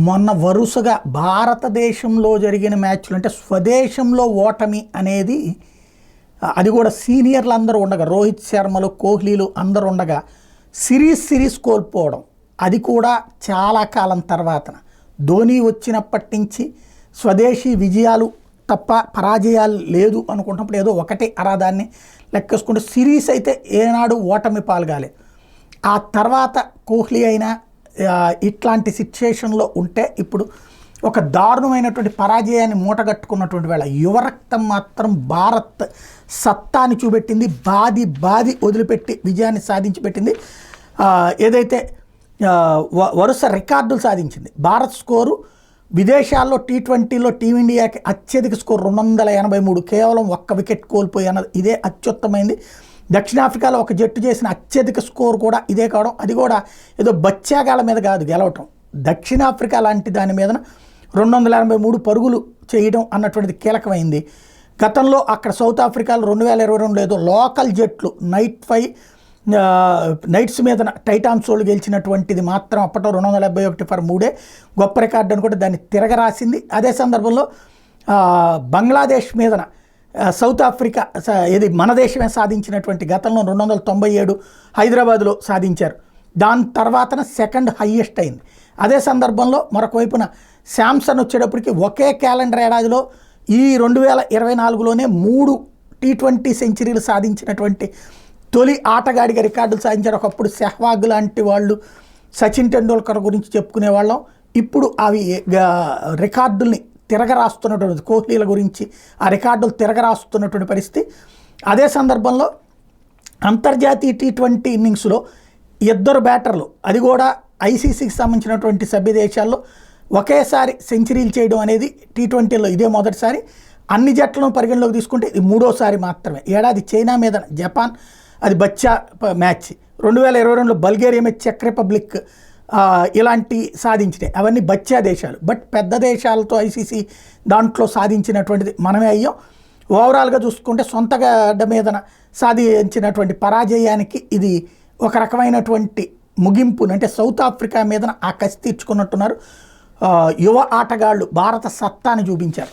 మొన్న వరుసగా భారతదేశంలో జరిగిన మ్యాచ్లు అంటే స్వదేశంలో ఓటమి అనేది అది కూడా సీనియర్లు అందరూ ఉండగా రోహిత్ శర్మలు కోహ్లీలు అందరూ ఉండగా సిరీస్ కోల్పోవడం అది కూడా చాలా కాలం తర్వాత ధోని వచ్చినప్పటి నుంచి స్వదేశీ విజయాలు తప్ప పరాజయాలు లేదు అనుకుంటున్నప్పుడు ఏదో ఒకటే అరాదాన్ని లెక్కేసుకుంటే సిరీస్ అయితే ఏనాడు ఓటమి పాల్గాలే. ఆ తర్వాత కోహ్లీ అయినా ఇట్లాంటి సిచ్యుయేషన్లో ఉంటే ఇప్పుడు ఒక దారుణమైనటువంటి పరాజయాన్ని మూటగట్టుకున్నటువంటి వేళ యువరక్తం మాత్రం భారత్ సత్తాని చూపెట్టింది. బాది వదిలిపెట్టి విజయాన్ని సాధించి పెట్టింది. ఏదైతే వరుస రికార్డులు సాధించింది. భారత్ స్కోరు విదేశాల్లో T20లో టీమిండియాకి అత్యధిక స్కోర్ 283, కేవలం ఒక్క వికెట్ కోల్పోయి అన్నది ఇదే అత్యుత్తమైంది. దక్షిణాఫ్రికాలో ఒక జట్టు చేసిన అత్యధిక స్కోర్ కూడా ఇదే కావడం, అది కూడా ఏదో బచ్చాగాళ్ళ మీద కాదు గెలవటం, దక్షిణాఫ్రికా లాంటి దాని మీద 283 పరుగులు చేయడం అన్నటువంటిది కీలకమైంది. గతంలో అక్కడ సౌత్ ఆఫ్రికాలో 2022లో ఏదో లోకల్ జట్లు నైట్స్ మీద టైటాన్స్ వాళ్ళు గెలిచినటువంటిది మాత్రం అప్పట్లో 271 ఫర్ 3 గొప్ప రికార్డు అనుకుంటే దాన్ని తిరగరాసింది. అదే సందర్భంలో బంగ్లాదేశ్ మీదన సౌత్ ఆఫ్రికా ఇది మన దేశమే సాధించినటువంటి గతంలో 297 హైదరాబాద్లో సాధించారు. దాని తర్వాతన సెకండ్ హయ్యెస్ట్ అయింది. అదే సందర్భంలో మరొక వైపున శాంసన్ వచ్చేటప్పటికి ఒకే క్యాలెండర్ ఏడాదిలో ఈ 2024లోనే 3 T20 సెంచరీలు సాధించినటువంటి తొలి ఆటగాడిగా రికార్డులు సాధించారు. ఒకప్పుడు సెహ్వాగ్ లాంటి వాళ్ళు, సచిన్ టెండూల్కర్ గురించి చెప్పుకునే వాళ్ళం. ఇప్పుడు అవి రికార్డుల్ని తిరగరాస్తున్నటువంటి కోహ్లీల గురించి ఆ రికార్డులు తిరగరాస్తున్నటువంటి పరిస్థితి. అదే సందర్భంలో అంతర్జాతీయ T20 ఇన్నింగ్స్లో 2 బ్యాటర్లు, అది కూడా ICCకి సంబంధించినటువంటి సభ్య దేశాల్లో ఒకేసారి సెంచరీలు చేయడం అనేది T20లో ఇదే మొదటిసారి. అన్ని జట్లను పరిగణలోకి తీసుకుంటే ఇది 3వసారి మాత్రమే. ఏడాది చైనా మీద జపాన్, అది బచ్చా మ్యాచ్, 2022లో బల్గేరియా మీద చెక్ రిపబ్లిక్ ఇలాంటి సాధించినాయి. అవన్నీ బచ్చా దేశాలు. బట్ పెద్ద దేశాలతో ICC దాంట్లో సాధించినటువంటిది మనమే అయ్యాం. ఓవరాల్గా చూసుకుంటే సొంత గడ్డ మీద సాధించినటువంటి పరాజయానికి ఇది ఒక రకమైనటువంటి ముగింపును, అంటే సౌత్ ఆఫ్రికా మీద ఆ కసి తీర్చుకున్నట్టున్నారు. యువ ఆటగాళ్ళు భారత సత్తాని చూపించారు.